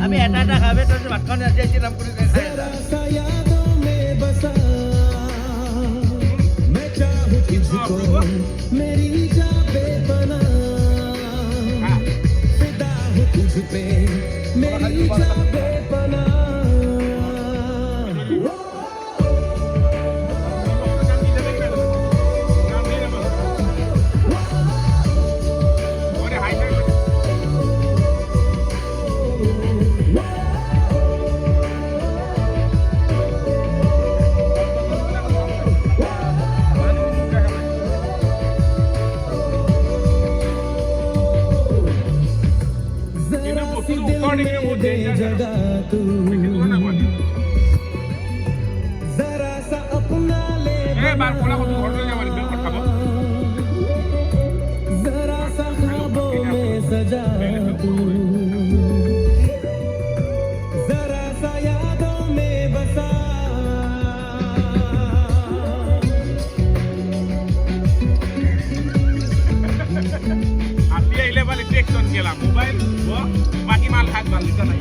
আমি এটা এটা খাবে তো ভাতখন যাইছিলাম করে দেখাই मेरी जा बेपना फिदा हूँ तुझ पे मेरी जा बेपना जगा तू जरा सा अपना ले जरा सा ख्वाबों में सजा तू जरा सा यादों में बसा আপনি এলে বলে টেকশন গেলাম মোবাইল ও বাকি মাল হাত মাল দিতে নাই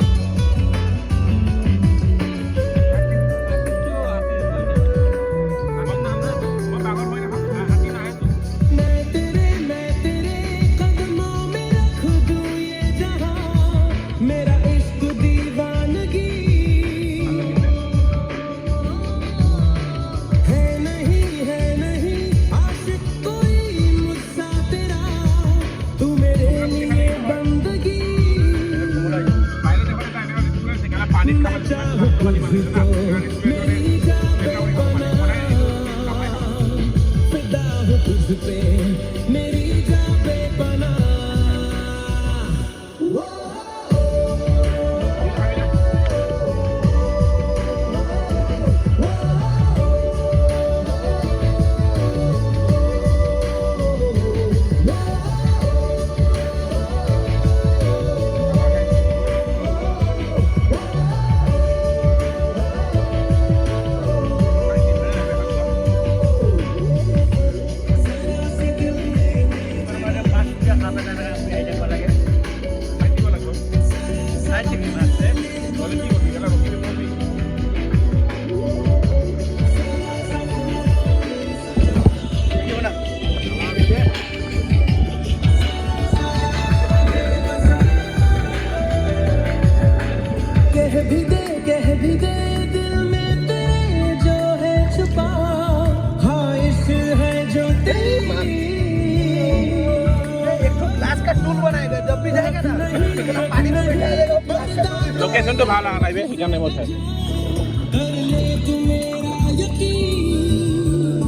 मेरी जा बेपना कह भी दे दिल में तेरे जो है छुपा ख्वाहिश है जो तेरी एक तो ग्लास का टूल बनाएगा जब भी जाएगा ना पानी में बैठा जाएगा লোকেশন তো ভালো আনাইবে এখানে বসে कर ले तू मेरा यकीन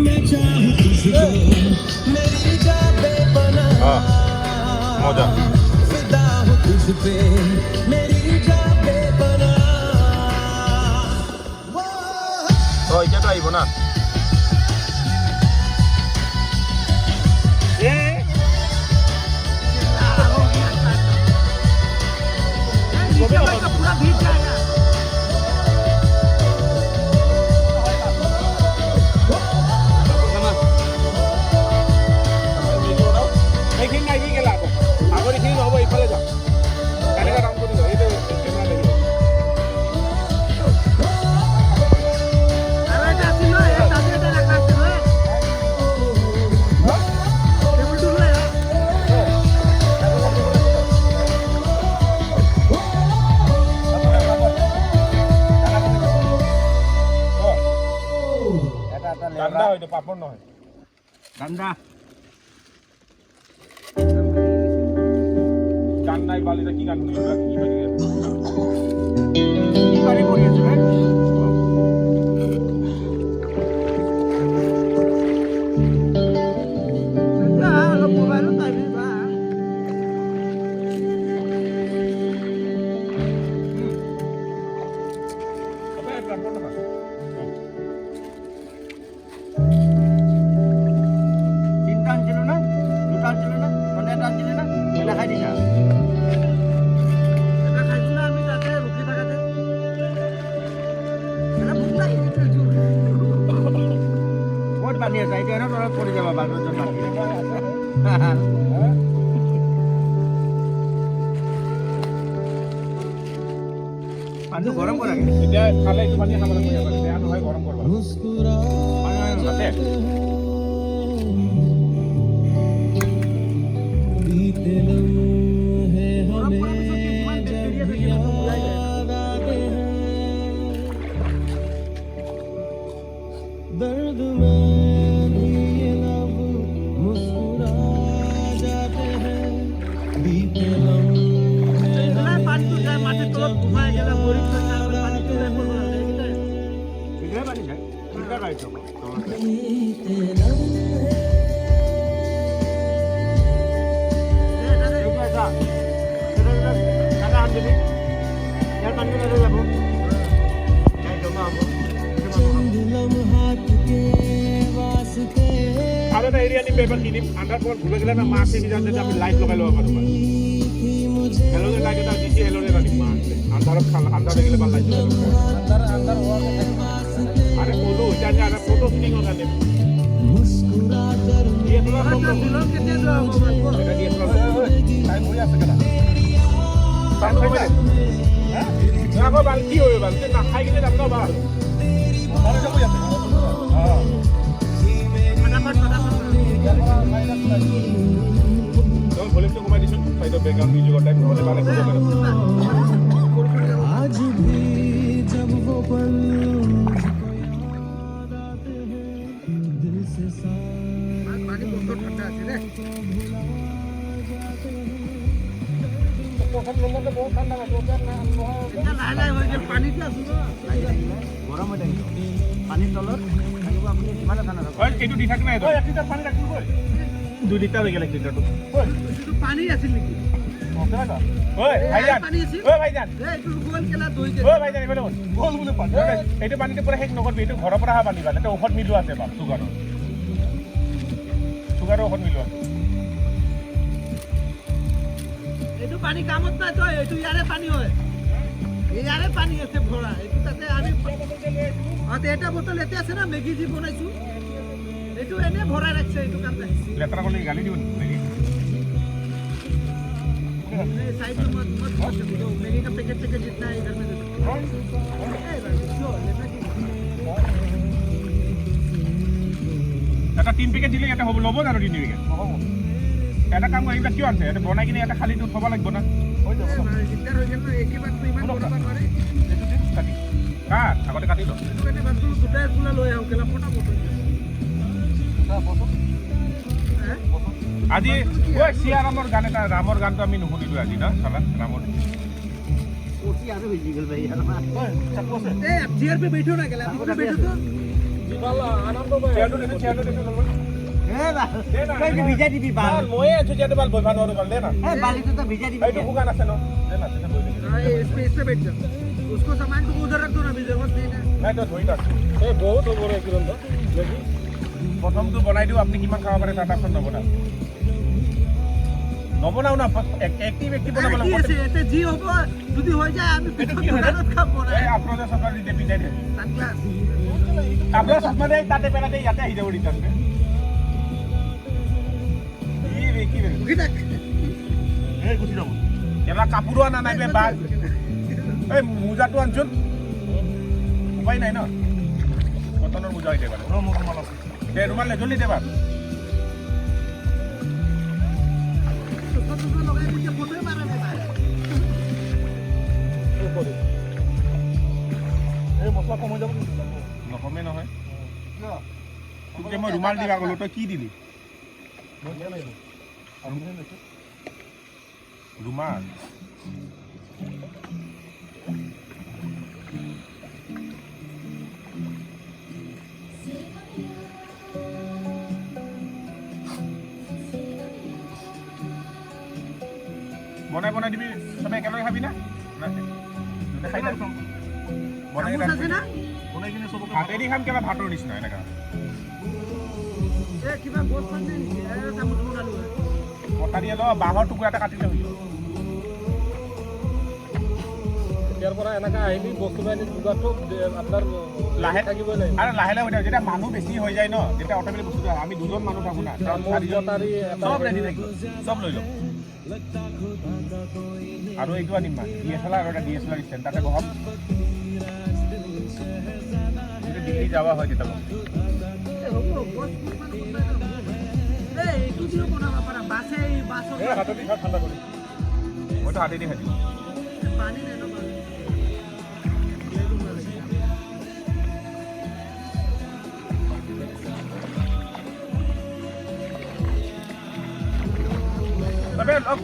मैं चाहूं तुझको मेरी जा बेपना মজা फिदा हूं तुझ पे मेरी जा बेपना তো এটা তো আইব না पूरा भीग जाएगा এইখিনি নাই কি গেলা আগৰ এইখিনি নহব ইফালে যাম কেনেকৈ কাম কৰিব এইটো কেমেৰা লাগিব ঠান্ডা হয়তো পাপড় নহয় ঠান্ডা গান নাই বালিটা কি গান শুনিবা কি বাড়ি করে আছে ভাই ফেনৰ তলত পৰি যাবা বাজৰজন পানীটো গৰম কৰাগে এতিয়া খালে এইটো পানী খাব লাগিব বেয়া নহয় গৰম কৰবা मुस्कुरा তাতে बीते लम्हे हमें जब याद आते हैं दर्द में भी ये लब मुस्कुरा जाते हैं बीते लम्हे পানীটো যায় মাটিৰ তলত ঘুমাই গেলা মৰি থৈ যায় পানীটো যায় বিঘা পানী যায় বিঘা পাইছো बीते लम्हे चंद लम्हात के वास्ते আৰু এটা এৰিয়া নি পেপাৰ কিনিম আন্ধাৰ পৰ ঘুরে গেলে না মাছ এসে যাতে আমি লাইট লগাই লব পারবো थी मुझे হেলোজেন লাইট এটা দিছি হেলোজেন আনি মাছ আন্ধাৰত আন্ধাৰ গেলে ভাল লাইট আরে বলো এটা যে আরে ফটো শুটিং ও কানে मुस्कुरा कर দিয়ে তোলা সব দিলম কেতিয়া যোৱা হ'ব এটা দিয়ে তোলা টাইম হৈ আছে কেলা টাইম হৈ যায় হ্যাঁ আগো বাল কি হইব বাল না খাই গেলে যাব না বাল আমারে যাব যাবে হ্যাঁ তো ভলিউমটা কমাই দিছো ফাইদা ব্যাকগ্রাউন্ড মিউজিক টাইম হলে ভালো করে आज भी जब वो पल मुझको याद आते हैं दिल से सारे পানী বহুত ঠাণ্ডা আছে রে প্রথম নম্বরটা বহুত ঠান্ডা আছে ওটা না এটা লাহে লাহে হৈ যায় পানীটো আছে গৰম হৈ থাকিব পানীৰ তলত থাকিব আপুনি কিমান ঠাণ্ডা থাকিব ওই এইটো দি থাক না এটা 1 লিটার পানি রাখি কই 2 লিটার হয়ে গেল 1 লিটারটো ওই এইটো পানী আছিল নেকি ওই ভাইজান পানী আছিল ওই ভাইজান এইটো গোল কেলা দৈ দে ওই ভাইজান এবেলে গোল বলে পানি এইটো পানিতে পুরা হেক নকরবি এইটো ঘৰৰ পৰা আহা পানি বালে এটা ঔষধ মিলো আছে বাপ সুগাৰৰ ঔষধ মিলো আছে এইটো পানী কামত নাই তো এইটো ইয়াৰে পানী হয় ইয়াৰে পানী আছে ভৰা এইটো তাতে আমি এটা বোতল এতে আছে না মেগি যি বনাইছো এইটো এনে ভৰাই ৰাখছে এইটো কামতে লেতৰা কলি গালি দিও নেকি साइड में मत मत मैगी का पैकेट पैकेट जितना है इधर में এটা 3 প্যাকেট দিলে এটা হ'ব লব জানো 3 প্যাকেট এটা কাম কৰিবা কিয় আছে এটা বনাই কিনে এটা খালি তো থব লাগিব না হৈ যাব দিগদাৰ হৈ গেল একে বাৰ ইমান কৰিব নোৱাৰে এইটো দে কাটি কাট আগতে কাটি ল মানে বাছু দুটা ফুলা লৈ আহো কেলা ফটা ফটো আজি ওই সিয়াৰামৰ গান এটা ৰামৰ গানটো আমি নুশুনিলো আজি না সালা ৰামৰ कोसी आरे भेज गल भाई यार ए चेयर पे बैठो ना केला आप बैठो तो জিবালা আনন্দ ভাই চেয়ারটো দেখো ए बा कई भिजा दिबी बाल মই আছো যেতে বাল বইবা নৰো বাল দে না ए बाली तो भिजा दिबी এইটো হুগান আছে ন দে না সেটা বই দে ए स्पेस पे बैठ जा उसको सामान को उधर रख दो ना बिजर मत देना নাই তো ধইতা এই বহুত বড় কিরণ তো দেখি প্রথমটো বনাই দিও আপনি কিমান খাব পাৰে টাটা ফোন নবনা নবনাও না একটিভ বনাব কি আছে এতে জি হবো যদি হৈ যায় আমি দোকানত খাব না এই আপনাদের সরকার দিতে বিদায় দে সানগ্লাস আপনারা সব মানে তাতে পেলা দেই ইয়াতে আহি যাব রিটার্ন কি রে কিটা এই গুছি যাব এলা কাপড় আনা নাই বে বাগ এই মোজাটো আনছুন উপায় নাই না কটনৰ মোজা হইতে পারে ও মোজা মাল আছে দে রুমাল লে জলদি দেবা তো লগাই দিতে ফটো মারা নাই ভাই এই মছলা কম হৈ যাব নকমে নহয় তোকে মই রুমাল দিবা গলো তই কি দিলি রুমাল বনাই বনাই দিবি সবে একেলগে খাবি না খাই যাম বনাই চামুচ আছে না বনাই কিনে সবকে হাতেদি খাম কেলা ভাতৰ নিচিনা এনেকা এ কিবা গোট খান্দে নেকি এ চামুচ বনালো কটা দিয়ে ল বাঁহৰ টুকুৰা এটা কাটি লৈ ইয়াৰ পৰা এনেকৈ আহিলি বস্তু বাহিনী যোগাৰটো আপোনাৰ লাহে থাকিবই লাগিব আৰু লাহে লাহে হৈ থাকে যেতিয়া মানুহ বেছি হৈ যায় ন যেতিয়া অট'মেটিক বস্তুটো আমি দুজন মানুহ থাকোঁ না কটাৰী চব ৰেডি থাকিব চব লৈ ল'ম আৰু এইটো আনিম মানে DSLR আৰু এটা DSLR ষ্টেণ্ড তাতে বহাম যদি দিল্লী যাবা হয় তেতিয়া ল'ম এইটো দিও বনাব পাৰা বাছে বাছত হাতেদি খাই ঠাণ্ডা কৰি মইতো হাতেদি খাই দিম পানী নেনো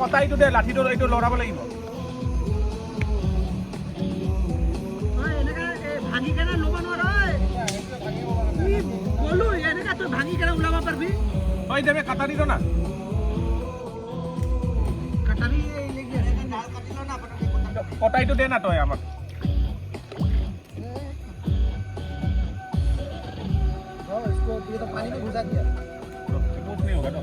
কটাইটো দে লাঠিটো এইটো লৰাব লাগিব ভাঙি কেনে ল'ব নোৱাৰ ক'লো এনেকা তই ভাঙি কেনে ওলাব পাৰিবি তই দেবে কাটাৰি না কাটাৰী কটাইটো দে না তই আমাক पानी में घुसा दिया कुछ नहीं होगा ना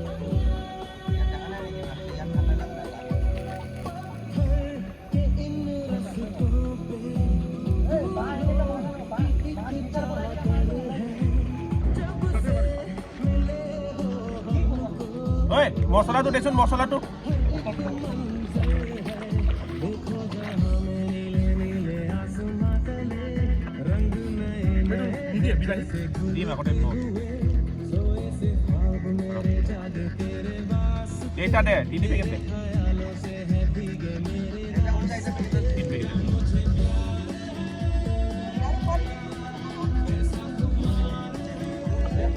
ओए मसला तो देसुन मसला तो দিম আগতে এইটা দে 3 প্যাকেট দে 3 প্যাকেট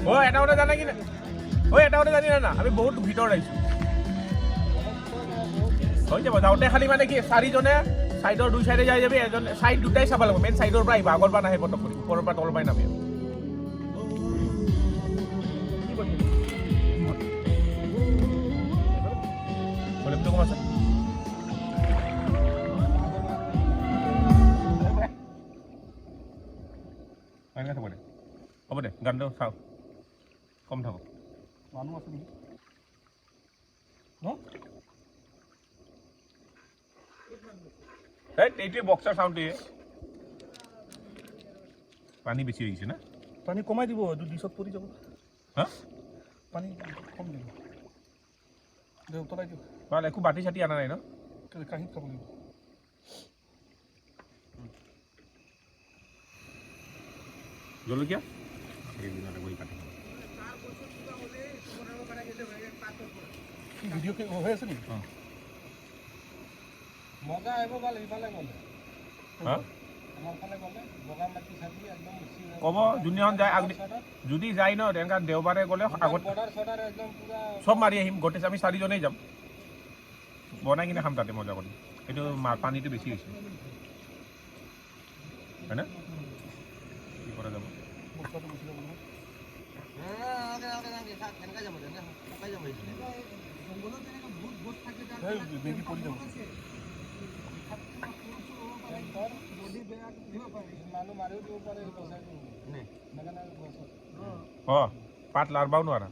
ও এটা ওটা জানা কি না ও এটা ওটা জানি না আমি বহুত ভিতর আইছো হৈ যাব যাওঁতে খালি মানে কি চাৰিজনে সাইডৰ দুই সাইডে যাই যাবি এজন সাইড দুটাই চাব লাগিব মেন সাইডৰ পৰা আহিব আগৰ পৰা নাহে পটক কৰি ওপৰৰ পৰা তলৰ পৰা নামিব বলে তো কম আছে আইনা থাকো দে হ'ব দে গানটো চাও কম থাকো মানুহ আছে নেকি ন এইটোৱে বক্সাৰ চাউণ্ড দিয়ে পানী বেছি হৈ গৈছে না পানী কমাই দিব এইটো ডিছত পৰি যাব হা পানী কম দিব দে উতলাই দিওঁ ভাল একো বাটি চাটি আনা নাই ন কাঁহীত খাব লাগিব জলকীয়া এইবিলাক গৈ কাটি ভিডিঅ' হৈ আছে নেকি অঁ মজা আহিব ভাল ইফালে গ'লে হা আমাৰ ফালে গ'লে বগা মাটি চাটি একদম ক'ব যোনদিনাখন যায় যদি যায় ন তেনেকুৱা দেওবাৰে গ'লে আগত বৰ্ডাৰ চৰ্ডাৰ একদম পুৰা চব মাৰি আহিম গোটেই আমি চাৰিজনেই যাম বনাই কিনে খাম তাতে মজা কৰি এইটো পানীটো বেছি হৈছে হয় না কি কৰা যাব বস্তাটো গুচি যাব নহয় মেগি পৰি যাব মানুহ মাৰিও দিব পাৰে অঁ পাত লাৰবাও নোৱাৰা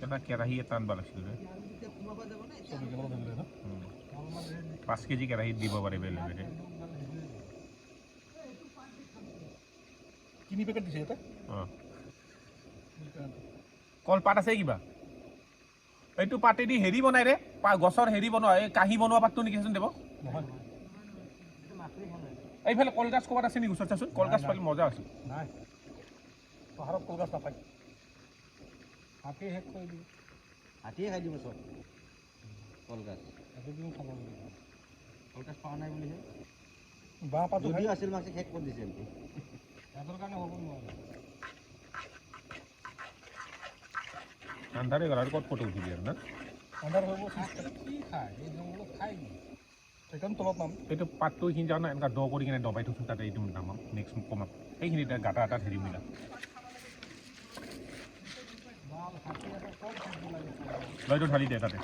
এটা কেৰাহী এটা আনবা লাগিছিল 5 কেজি কেৰাহীত দিব পাৰে বেলেগে তিনি পেকেট দিছে এটা অঁ কলপাত আছে কিবা এইটো পাতেদি হেৰি বনাই ৰে গছৰ হেৰি বনোৱা এই কাঁহী বনোৱা পাতটো নেকি চাচোন দেব নহয় এইফালে কলগাছ ক'ৰবাত আছে নেকি ওচৰত চাচোন কলগাছ পালে মজা আছে নাই পাহাৰত কলগাছ নাপায় হাতী শেষ কৰি দিব হাতীয়ে খাই দিব চব কলগাছ এদিন খাব লাগিব কলগাছ পোৱা নাই বুলিহে বাঁহ পাতো যদিও আছিল মাছে শেষ কৰি দিছে সিহঁতৰ কাৰণে হ'ব নোৱাৰে আন্ধাৰে গ'ল আৰু ক'ত ফটো উঠিবি আৰু না আন্ধাৰ হ'ব কি খায় এই জংঘলত খায় কি সেইকাৰণে তলত নাম এইটো পাতটো এইখিনি যাওঁ না এনেকুৱা দ কৰি কিনে দবাই থৈছোঁ তাতে এইটো নামাম নেক্সট কমাম সেইখিনি গাটা এটাত হেৰি মিলা লয়টো ঢালি দে তাতে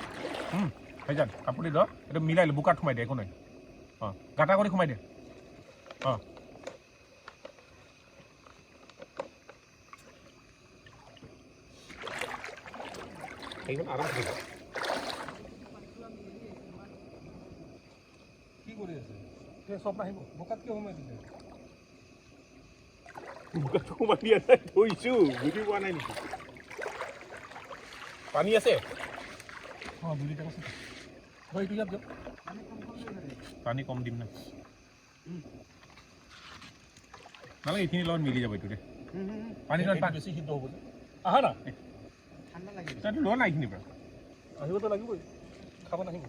হৈ যাক কাপোৰ দি দ এইটো মিলাই ল বোকাত সোমাই দে একো নাই অঁ গাটা কৰি সোমাই দে অঁ এইখন আৰাম কৰিব কি কৰি আছে তে চব নাহিব বোকাত কিয় সোমাই দিলে বোকাটো সোমাই দিয়া নাই থৈছোঁ বুজি পোৱা নাই নেকি পানী আছে অঁ 2 লিটাৰ আছে হয় এইটো ইয়াত দিয়ক পানী কম দিম না নালাগে এইখিনি লগত মিলি যাব এইটো দে পানী এইটো বেছি সিদ্ধ হ'ব যে আহা না ঠাণ্ডা লাগে তইতো লোৱা নাই এইখিনিৰ পৰা আহিবতো লাগিবই খাব নাহিব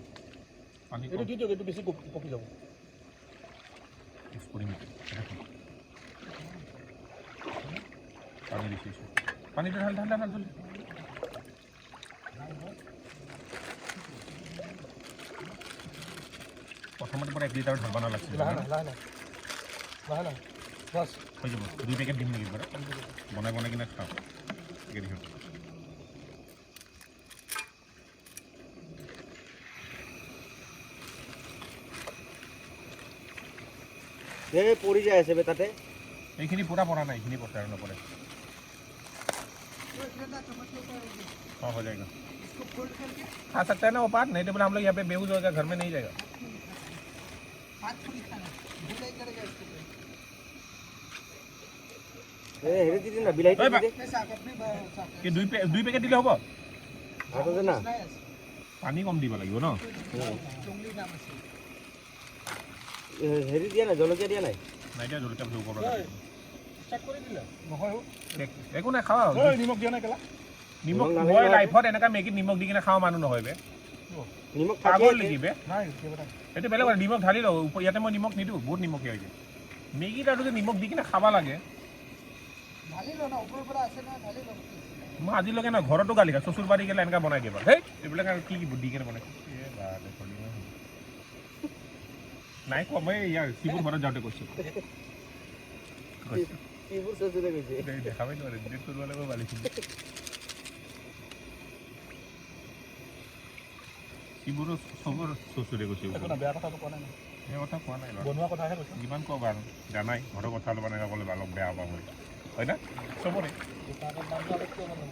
পানী এইটো দি দিয়ক এইটো বেছি পকি যাব ইউজ কৰিম পানী দিছোঁ পানীটো ঢাল ঢাল ঢাল জলদি প্ৰথমতে পৰা 1 লিটাৰ ঢালবা নালাগিছিল লাহে লাহে লাহে লাহে বাছ হৈ যাব 2 পেকেট দিম নেকি বাৰু বনাই বনাই কিনে খাওঁ ঠিক আছে এই পৰি যায় আছে বে তাতে এইখিনি পূৰা পৰা নাই এইখিনি পৰে আৰু নপৰে हाँ हो जाएगा इसको फोल्ड करके खा सकते हैं ना वो पार्ट नहीं तो बोला हम लोग यहाँ पे बेहोश हो जाएगा घर में नहीं जाएगा हाथ पूरी खाना भुलाई करेगा इसको এ হেৰি দি না বিলাহীটো দি দে कैसा आप अपने साथ कि दुई पेकेट दिले হ'ব আৰু দে না পানী কম দিব লাগিব ন चुंगली नाम से হেৰি দিয়া নাই জলকীয়া দিয়া নাই নাই দিয়া জলকীয়া দিব ওপৰত চেক কৰি দিলে নহয় একো নাই খাওঁ ঐ নিমখ দিয়া নাই কেলা নিমখ নিমখ নালাগে মই নহয়। লাইফত এনেকুৱা মেগীত নিমখ দি কিনে খাওঁ মানুহ নহয় বে নিমখ পাগল থাকে নেকি বে নাই কিবা এটা এইটো বেলেগ কথা নিমখ ঢালি লওঁ ইয়াতে মই নিমখ নিদিওঁ বহুত নিমখীয়া হৈ যায় মেগীত আৰু যে নিমখ দি কিনে খাব লাগে ढाली लो ना ऊपर ऊपर ऐसे ना ढाली लो মই আজিলৈকে না ঘৰতো গালি খাওঁ চচুৰ বাৰী গ'লে এনেকুৱা বনাই দিয়ে বাৰু হেই এইবিলাক আৰু কি দি কিনে বনাই নাই কোৱা মই ইয়াৰ শিৱৰ ঘৰত যাওঁতে কৈছোঁ এইবোৰ চচুৰে গৈছে দেখাবই নোৱাৰে ডিলিট কৰিব লাগিব বালিখিনি শিৱৰো চবৰ চচুৰে গৈছে একো না বেয়া কথাটো কোৱা নাই সেই কথা কোৱা নাই বাৰু বনোৱা কথাহে কৈছে যিমান ক'ব আৰু জানাই ঘৰৰ কথা অলপ এনেকৈ ক'লে অলপ বেয়া পাব হয় না চবৰে দোকানৰ নামটো অলপ কিয় বনাম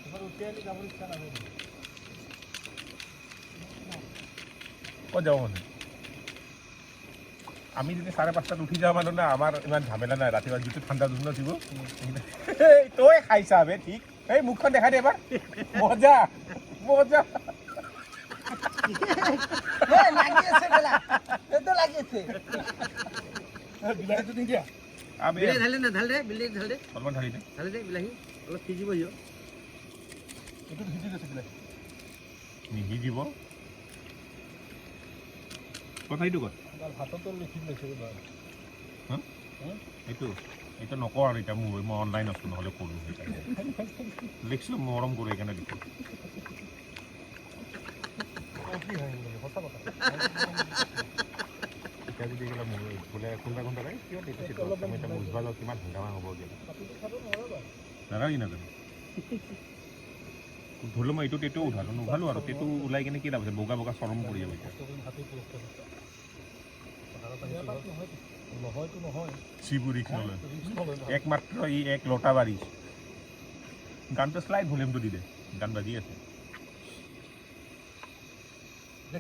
এবাৰ উঠি আহিলে যাবৰ ইচ্ছা নাযায় ক'ত যাব মানে আমি যদি 5:30 উঠি যাওঁ মানুহ না আমাৰ ইমান ঝামেলা নাই ৰাতিপুৱা যিটো ঠাণ্ডা দুদিন দিব তই খাইছা বে ঠিক এই মুখখন দেখাই দে এবাৰ মজা মজা ए लागी আছে বেলা এত লাগি আছে বিলাহীটো দি দিয়া আবে বিলাহী ঢালি না ঢাল দে বিলাহী ঢাল দে অলপমান ঢালি দে ঢালি দে বিলাহী অলপ সিজিব হিও এইটো সিজি গৈছে বিলাহী নিসিজিব কথাইটো কয় হাততো লিখি লৈছে এইটো নকওঁ আৰু এতিয়া মই অনলাইন আছোঁ নহ'লে কৰোঁ সেইকাৰণে লিখিছোঁ মৰম কৰোঁ সেইকাৰণে লিখোঁ কি হয় সঁচা কথা এতিয়া যদি গ'লে মোৰ বোলে কোনোবা কোনোবা কিয় দেখিছোঁ আমি এতিয়া বুজবা যাওঁ কিমান হাংগামা হ'ব এতিয়া নালাগে নাজানো ধৰিলোঁ মই এইটো টেটু উঠালোঁ নুঠালোঁ আৰু টেটু ওলাই কিনে কি লাভ আছে বগা বগা চৰম পৰি যাব এতিয়া নহয়তো নহয় শিবু ৰিক্স নলয় একমাত্ৰ ই এক লটা বাৰী গানটো শ্লাইড ভলিউমটো দি দে গান বাজি আছে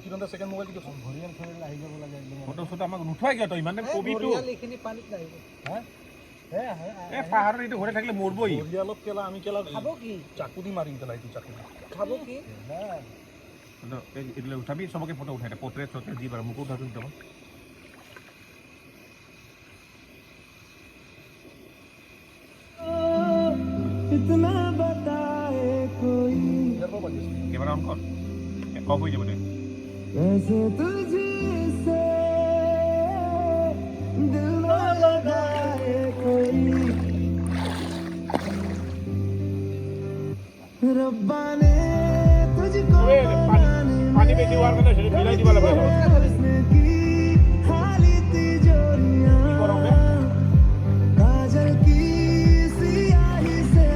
কিমান ছেকেণ্ড মোবাইল কি ভৰিয়াল ফৰিয়াল আহি যাব লাগে একদম ফটো চটো আমাক নুঠুৱাই কিয় তই ইমান কবিটো এইখিনি পানীত নাহিব এই পাহাৰৰ এইটো ঘৰে থাকিলে মৰবই ভৰিয়ালত কেলা আমি কেলা খাব কি চাকু দি মাৰিম কেলা এইটো চাকু খাব কি এইটো উঠাবি চবকে ফটো উঠাই দে পৰ্ট্ৰেট চৰ্ট্ৰেট দি বাৰু মোকো উঠাবি দুটামান इतना बताए कोई ইয়াৰ পৰা বাজি আছে কেমেৰা অন কৰ অফ হৈ যাব দে कैसे तुझसे दिल न लगाए कोई रब्बा ने तुझको পানী বেছি হোৱাৰ কাৰণে মিলাই দিব লাগিব उसने की खाली तिजोरियां काजल की सियाही से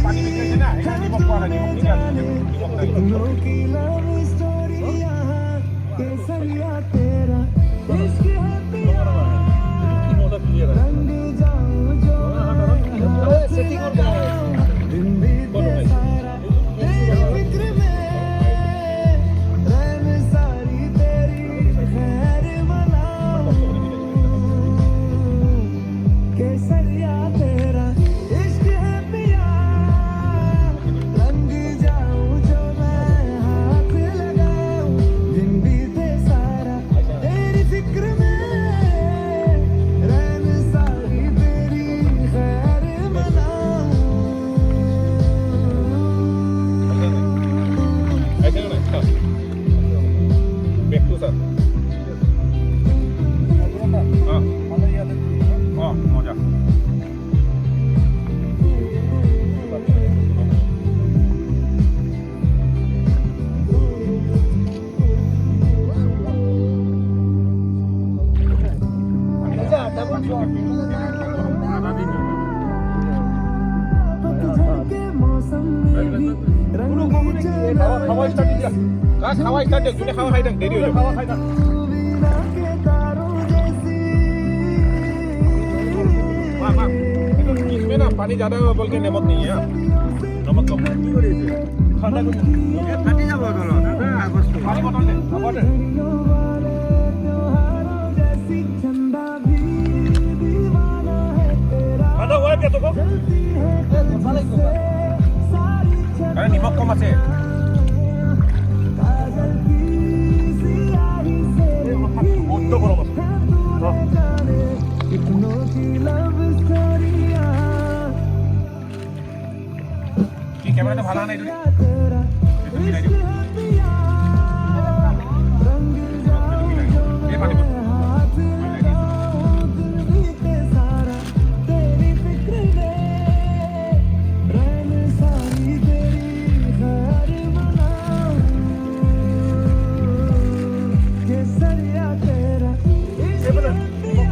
পানী বেছি হৈছে না সেইকাৰণে নিমখ পোৱা নাই নিমখ নিদিয়া নিমখ নাই लिखी की लव स्टोरी यहाँ कैसा केसरिया तेरा इश्क है पिया रंग जाऊं जो दिन बीते सारा तेरी फिक्र में रैन सारी तेरी खैर मनाऊं केसरिया तेरा इश्क है पिया रंग जाऊं जो मैं हाथ लगाऊं दिन बीते सारा तेरी फिक्र में रैन सारी तेरी खैर मनाऊं ऐसे ना बैक टू सर हाँ हाँ मजा पतझड़ के मौसम में भी रंग খাওয়া স্টার্ট দিয়া খাওয়া স্টার্ট দে তুমি খাওয়া খাইতা দেরি হয়ে যাবে वीणा के तारों जैसी मां मां इसमें ना पानी ज्यादा बोल के नमक नहीं है नमक कम की करे छे ঠান্ডা করে ये फाटी যাব বলো দাদা আগস্ট পানি बोतल दे बोतल घड़ियों वाले त्योहारों जैसी चंदा भी दीवाना है तेरा खाना हुआ क्या तो जलती है तुझसे सारी अरे नमक कम আছে काजल की सियाही से বন্ধ করো বস न जाने कितनों की लव स्टोरियां কি ক্যামেরাটা ভালো নাই তুমি तेरा इश्क है पिया रंग जाऊं जो ये पानी बोतल हाथ लगाऊं दिल बीते सारा तेरी फिक्र में रैन सारी तेरी खैर मनाऊं केसरिया तेरा इश्क है पिया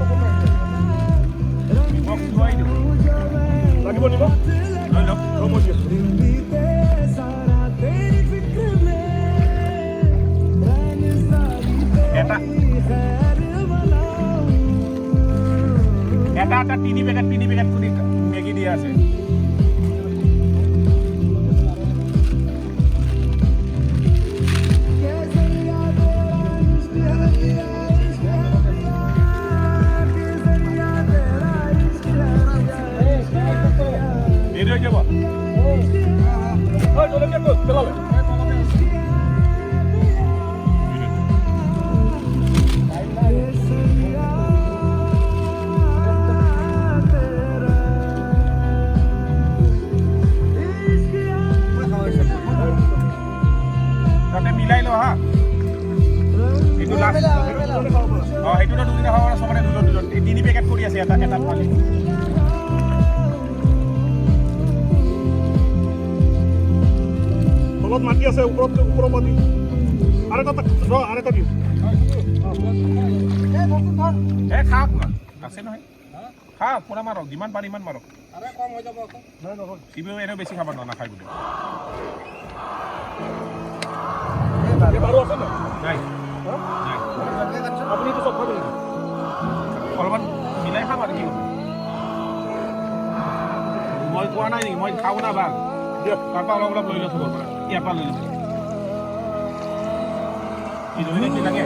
रंग जाऊं जो मैं লাগিব নিব না না রমো দিয়ে दिन बीते सारा तेरी फिक्र में रैन सारी এটা तेरी खैर मनाऊं এটা টিনি প্যাকেট করে ম্যাগি দিয়ে আছে केसरिया तेरा इश्क है पिया इश्क है पिया केसरिया तेरा इश्क है पिया দেরি হয়ে যাবে ওই চলে যাবে চলো তাতে মিলাই লো হা এইটো লাষ্ট এইটো না দুদিন খাওয়া সমানে দুজন এই তিনি প্যাকেট কৰি আছে এটা এটা ফালি তলত মাটি আছে ওপৰত মাটি আৰু এটা দিম এ খাওক না আছে নহয় খাওক পুৰা মাৰক যিমান পাৰি ইমান মাৰক আরে কম হৈ যাব আকৌ সিবিও এনেও বেছি খাব নাখায় বুলি বাৰু আছে না নাই নাই আপুনি তো সব খাবে নেকি অলপমান মিলাই খাম আৰু কি মই কোৱা নাই নেকি মই খাওঁ না ভাল দিয়ক তাৰপৰা অলপ অলপ লৈ লৈছোঁ পৰা ইয়াৰ পৰা লৈ লৈছোঁ কি ধৰণে কি লাগে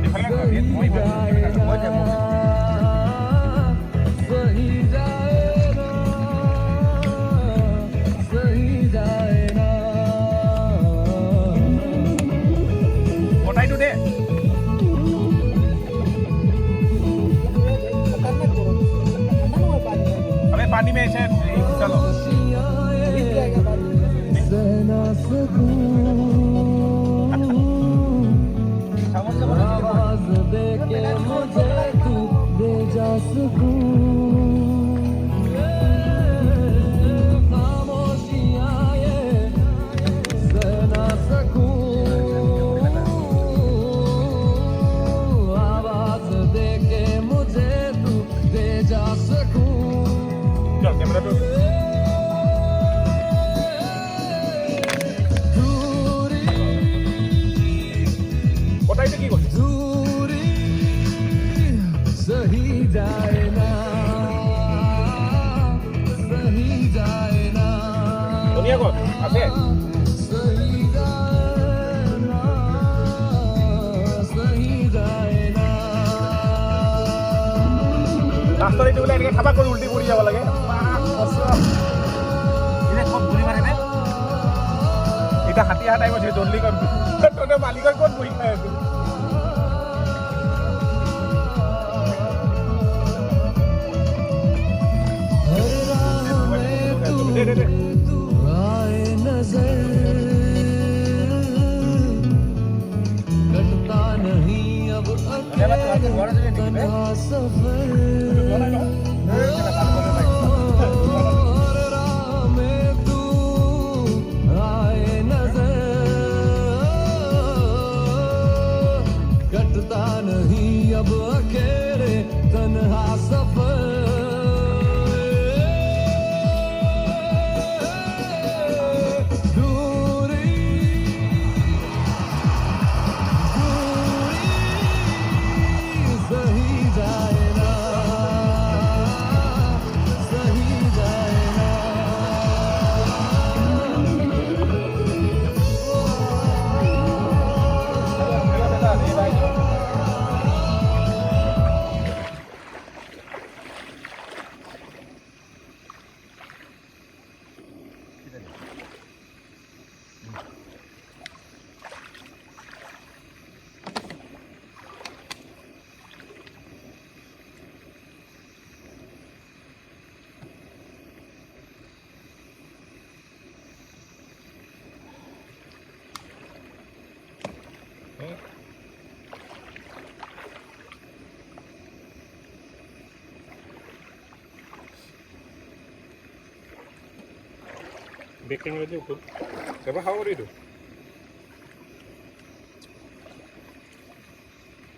এইফালে খাবি মই কটাইটো দে अबे पानी में ऐसे चलो सहना सकूं आवाज दे के मुझे तू दे जा सकूं खामोशियां ये सहना सकूं आवाज ধনিয়া ক'ত আছে सही जाए ना सही जाए ना লাষ্টত এইটো বোলে এনেকৈ খাবা কৰি উল্টি পৰি যাব লাগে এতিয়া ক'ত ঘূৰি মাৰিলে এতিয়া হাতী অহা টাইম হৈছে জল্দি কৰ তহঁতে মালিকৰ ক'ত বহি খাই আছো দে দে দে आए नजर कटता नहीं अब अकेले तन्हा सफर और राह में तू आए नजर कटता नहीं अब अकेले तन्हा सफर सही जाए ना सही जाए ना বেকিং ৰেডি উঠো এবাৰ খাব পাৰি এইটো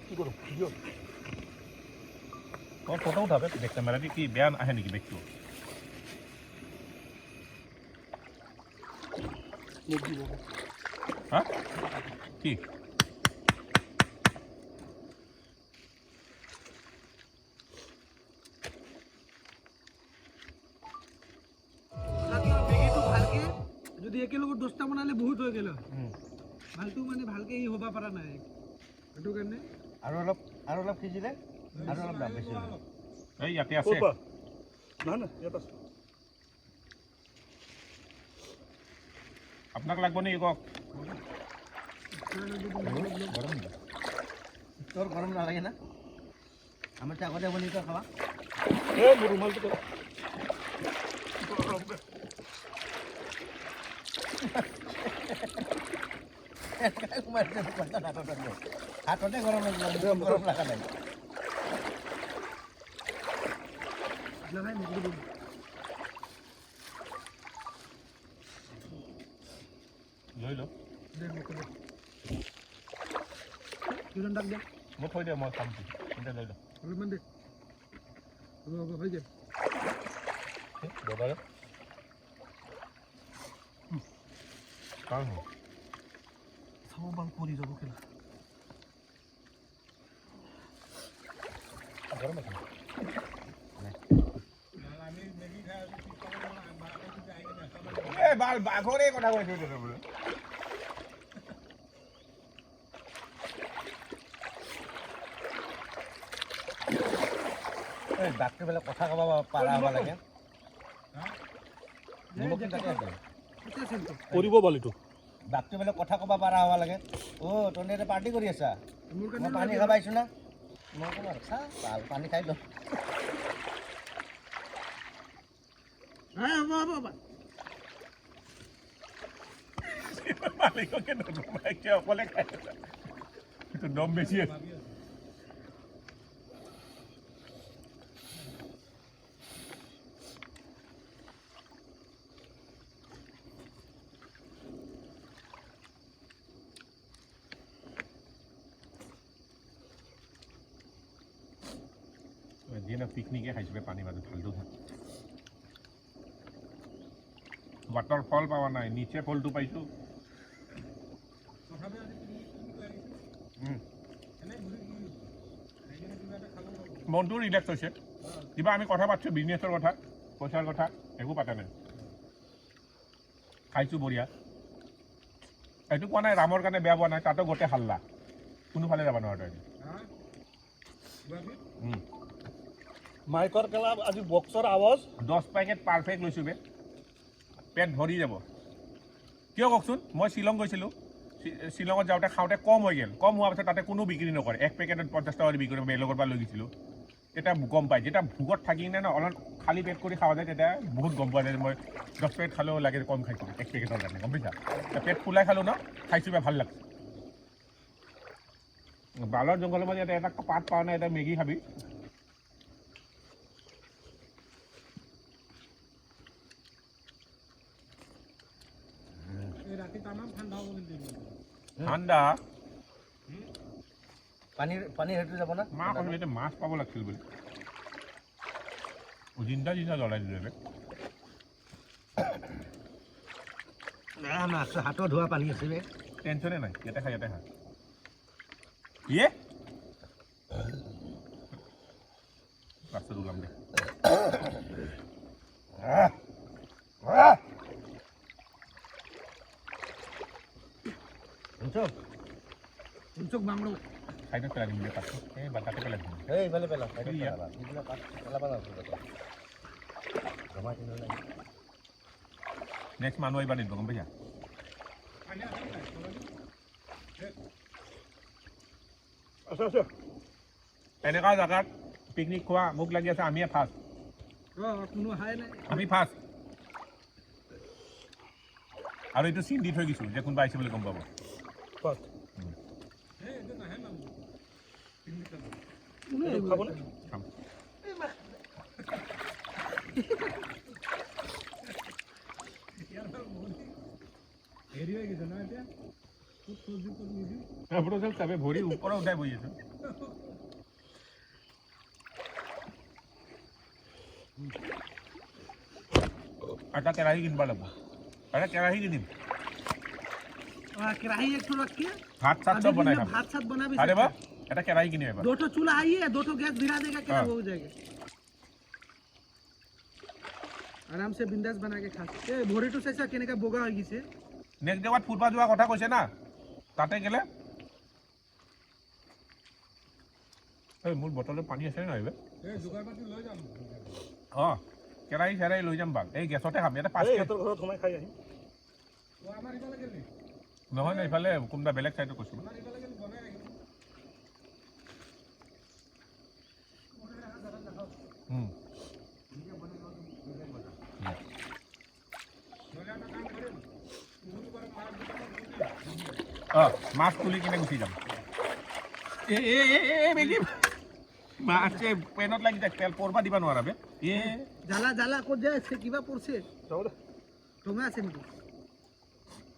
কি কৰোঁ ভিডিঅ' মই ফটো উঠাবে বেক কেমেৰা দি কি বেয়া আহে নেকি বেগটো হা কি মেগীটো ভালকে যদি একেলগত 10টা বনালে বহুত হৈ গেল ভালটো মানে ভালকে ই হ'ব পৰা নাই সেইটো কাৰণে আৰু অলপ সিজিলে আৰু অলপ দাম বেছি হ'ব এই ইয়াতে আছে আপোনাক লাগব নেকি কওক তোৰ গৰম নালাগে না আমাৰ আগতে বনি তই খাবা এই মোৰ ৰুমালটো হাততে গৰম গৰম লগা নাই লগাই মেগী দিম লৈ ল দে মোক দে কিজন ডাক দে মোক থৈ দে মই খাম চিন্তা লৈ ল অলপমান দে হ'ব হৈ যায় দাদা কাম চাব বাল পৰি যাব খেলা গৰম আছে বাঘৰে কথা কৈছো বোলে এই ডাক্তৰবিলাক কথা ক'ব পাৰা হ'ব লাগে নিমখ তাতে আছে কৰিব বালিটো ডাক্তৰবিলাক কথা ক'ব পাৰা হ'ব লাগে অ' তহঁতে পাৰ্টি কৰি আছা মোৰ মই পানী খাব আহিছোঁ না মই ক'ম আৰু চা ভাল পানী খাই ল হ'ব মালিককে নদমাইকে অকলে খাই এইটো দম বেছি আছে এদিন পিকনিকে খাইছোঁ পানী মাজত ভালটো ৱাটাৰফল পোৱা নাই নিচে ফলটো পাইছোঁ মনটো ৰিলেক্স হৈছে কিবা আমি কথা পাতিছোঁ বিজনেছৰ কথা পইচাৰ কথা একো পাতা নাই খাইছোঁ বঢ়িয়া এইটো কোৱা নাই ৰামৰ কাৰণে বেয়া পোৱা নাই তাতো গোটেই হাল্লা কোনোফালে যাব নোৱাৰে তই মাইকৰ কেলা আজি বক্সৰ আৱাজ 10 পেকেট পাৰফেক্ট লৈছোঁ বে পেট ভৰি যাব কিয় কওকচোন মই শ্বিলং গৈছিলোঁ শ্বিলঙত যাওঁতে খাওঁতে কম হৈ গ'ল কম হোৱাৰ পিছত তাতে কোনো বিক্ৰী নকৰে 1 পেকেটত 50 টকা বিক্ৰী কৰে বেলেগৰ পৰা লৈ গৈছিলোঁ তেতিয়া গম পায় যেতিয়া ভোগত থাকি কিনে ন অলপ খালী পেট কৰি খাৱা যায় তেতিয়া বহুত গম পোৱা যায় মই 10 পেকেট খালেও লাগে কম খাইছোঁ 1 পেকেটৰ কাৰণে গম পাইছা পেট ফুলাই খালোঁ ন খাইছোঁ ভাল লাগিছে বালৰ জংঘলৰ মাজত এটা পাত পাওঁ নাই এটা মেগী খাবি ৰাতি তামাম ঠাণ্ডা হ'ব কিন্তু ঠাণ্ডা পানী হেতু যাব না মা কৈছিল এতিয়া মাছ পাব লাগিছিল বুলি জিন্দা জ্বলাই দিলে মাছ হাতত ধোৱা পানী আছে বে টেনশ্যনে নাই ইয়াতে খা ইয়ে ৰাস্তাত ওলাম দে চোখ বাংলো চাইডত পেলাই দিম দে পাতটো এই বাটাতে পেলাই দিম এইফালে পেলা এইয়া। নেক্সট মানুহ আহিবা নিদিব গম পাইছা এনেকুৱা জেগাত পিকনিক খোৱা মোক লাগি আছে আমিয়ে ফাৰ্ষ্ট কোনো হাই নাই আমি ফাৰ্ষ্ট আৰু এইটো চিন দি থৈ গৈছোঁ যে কোনোবা আহিছে বুলি গম পাব খাবনে খাম। হেৰি হৈ গৈছে ন এতিয়া ক'ত চব্জি ক'ত নিদি আপোনাৰ চব চাবে ভৰি ওপৰত উঠাই বহি আছোঁ এটা কেৰাহী কিনিব লাগিব এটা কেৰাহী কিনিম कढ़ाई एक ठो रख के ভাত চাত চব বনাই খাম भात साथ बना भी আরে सकते বা हैं। এটা কেৰাহী কিনিম এবাৰ 2 ठो चूल्हा आई है 2 ठो गैस भिड़ा देगा क्या हाँ। हो जाएगा आराम से बिंदास बना के खा सकते हैं भोरी टू से केने का बोगा होगी से নেক্সট ডে'ত ফুৰিব যোৱাৰ কথা কৈছে না তাতে গ'লে এই মোৰ বটলত পানী আছে নাই বে এই যোগাৰ পাতি লৈ যাম অঁ কেৰাহী চেৰাহী লৈ যাম বাল এই গেছতে খাম ইয়াতে 5 কেজি সিহঁতৰ ঘৰত সোমাই খাই আহিম আমাৰ ইফালে গেলি নহয় না ইফালে কোনোবা বেলেগ চাইডত কৈছোঁ আমাৰ ইফালে গেলি বনাই ৰাখিম অঁ মাছ তুলি কিনে গুচি যাম বেগী মাছ পেনত লাগি যায় তেল পৰবা দিব নোৱাৰা বে জ্বালা জ্বালা ক'ত যায় আছে কিবা পৰছে যাওঁ দে টঙা আছে নেকি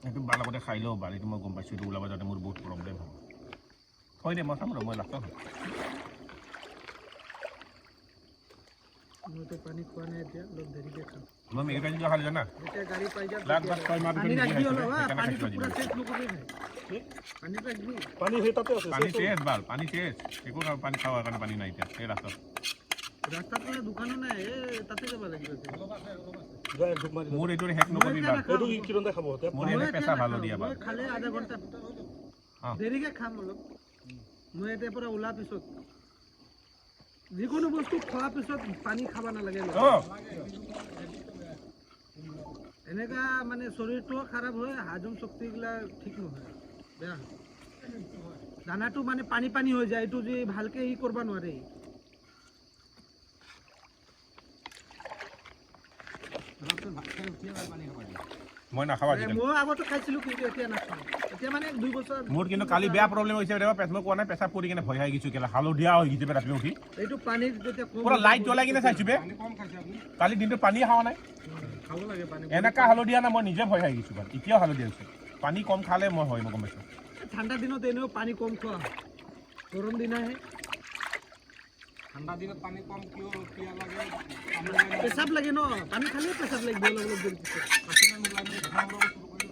এইটো বাৰ লগতে খাই লওঁ বাৰীটো মই গম পাইছোঁ এইটো ওলাব যাওঁতে মোৰ বহুত প্ৰব্লেম হয় হয় দে মই চাম ৰ মই লাষ্টত মই তো পানী খোৱা নাই এতিয়া অলপ দেৰিকে খাম মই মেগী পানী খালি জানা যেতিয়া গাড়ী পাই যাম লাখ লাখ 6 মাহ পানী ৰাখি ভিতৰত অলপ সেইকাৰণে পানীটো খাইছোঁ পুৰা আজি। চেক নকৰিবি পানী ৰাখবি পানী সেই তাতে আছে পানী চেছ বাল পানী চেছ একো পানী খাৱাৰ কাৰণে পানী নাই এতিয়া এই ৰাস্তাত ৰাস্তাত মানে দোকানো নাই তাতে যাব লাগিব যায় ধুপ মাৰি মোৰ এইটো শেষ নকৰিবি বাল এইটো কি কিৰণে খাব এতিয়া মোৰ এনে পেচা ভাল দিয়া বাল মই খালে আধা ঘণ্টা অঁ। দেৰিকে খাম অলপ মই এতিয়া পৰা ওলোৱাৰ পিছত যিকোনো বস্তু খোৱাৰ পিছত পানী খাব নালাগে অঁ এনেকা মানে শৰীৰটোও খাৰাপ হয় হজম শক্তিগিলা ঠিক নহয় বেয়া হয়। দানাটো মানে পানী পানী হৈ যায় এইটো যে ভালকে ই কৰিব নোৱাৰে মই নাখাওঁ আজিকালি মই আগতে খাইছিলো কিন্তু এতিয়া নাখাওঁ এতিয়া মানে 2 বছৰ মোৰ কিন্তু কালি বেয়া প্ৰব্লেম হৈছে দেৱা পেট মই কোৱা নাই পেচাব পৰি কিনে ভয় খাই গৈছোঁ কেলা হালধীয়া হৈ গৈছে ৰাতিপুৱা উঠি এইটো পানীত যেতিয়া কম পুৰা লাইট জ্বলাই কিনে চাইছোঁ বে কম খাইছে আপুনি কালি দিনটো পানী খাৱা নাই খাব লাগে পানী এনেকা হালধীয়া না মই নিজে ভয় খাই গৈছোঁ বাল এতিয়াও হালধীয়া হৈছে পানী কম খালে মই হয় মই গম পাইছোঁ ঠাণ্ডা দিনত এনেও পানী কম খোৱা হয়। গৰম দিনাহে ঠাণ্ডা দিনত পানী কম কিয় পিয়া লাগে পেচাব লাগে ন পানী খালেই পেচাব লাগিব অলপ অলপ দেৰি পিছত পাচিনা নোলাই মানে ঘাম ওলাব শুৰু কৰিলে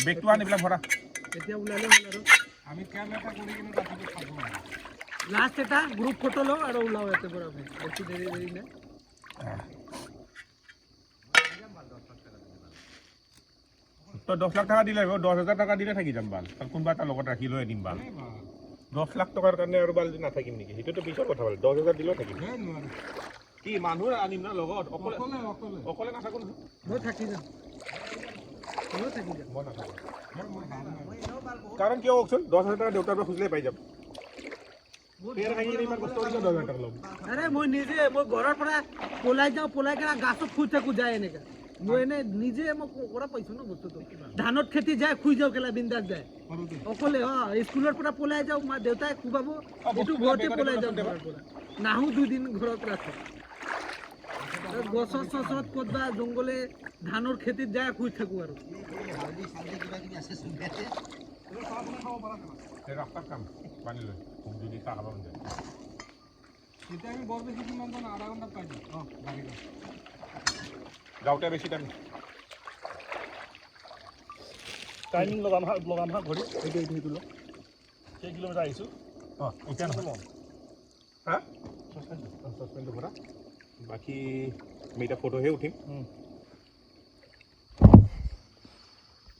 বেগটো আন এইবিলাক ভৰা এতিয়া ওলালে হ'ল আৰু আমি কেম এটা কৰি কিনে ৰাতিপুৱা খাব লাগে লাষ্ট এটা গ্ৰুপ ফটো লওঁ আৰু ওলাও ইয়াতে পৰা বেছি দেৰি দেৰি নাই তই 10 লাখ টকা দিলে 10,000 টকা দিলে থাকি যাম বাল কাৰণ কোনোবা এটা লগত ৰাখি লৈ আনিম বাল 10 লাখ টকাৰ কাৰণে আৰু বাল নাথাকিম নেকি সেইটোতো পিছৰ কথা বাল 10,000 দিলেও থাকিম কি মানুহ আনিম না লগত অকলে অকলে নাথাকো নহয় মই থাকি যাম মই থাকি যাম মই নাথাকো কাৰণ কিয় কওকচোন 10,000 টকা দেউতাৰ পৰা খুজিলে পাই যাম ইমান কষ্ট কৰি 10,000 টকা ল'ম আৰে মই নিজে মই ঘৰৰ পৰা পলাই যাওঁ পলাই কেনে গাছত শুই থাকো যায় এনেকা মই এনে নিজে মই কৰা পাইছো ন বস্তুটো ধানত খেতি যায় শুই যাওঁ কেলা বিন্দাস যায় অকলে স্কুলৰ পৰা পলাই যাওঁ মা দেউতাই খুৱাব এইটো ঘৰতে পলাই যাওঁ ঘৰৰ পৰা নাহো 2 দিন ঘৰত ৰাখো গছৰ চছত ক'তবা জংগলে ধানৰ খেতিত যায় শুই থাকো আৰু এই ৰাস্তাৰ কাম পানী লৈ যদি চাহ খাব মন যায় এতিয়া আমি বৰ বেছি কিমান জন আধা ঘণ্টাত পাই যাম গাড়ী যাওঁতে বেছি টাইম টাইমিং লগাম হা ঘড়ী এইটো ল কেই কিলোমিটাৰ আহিছোঁ এতিয়া নহয় হা চচপেনটো ভৰা বাকী আমি এতিয়া ফটোহে উঠিম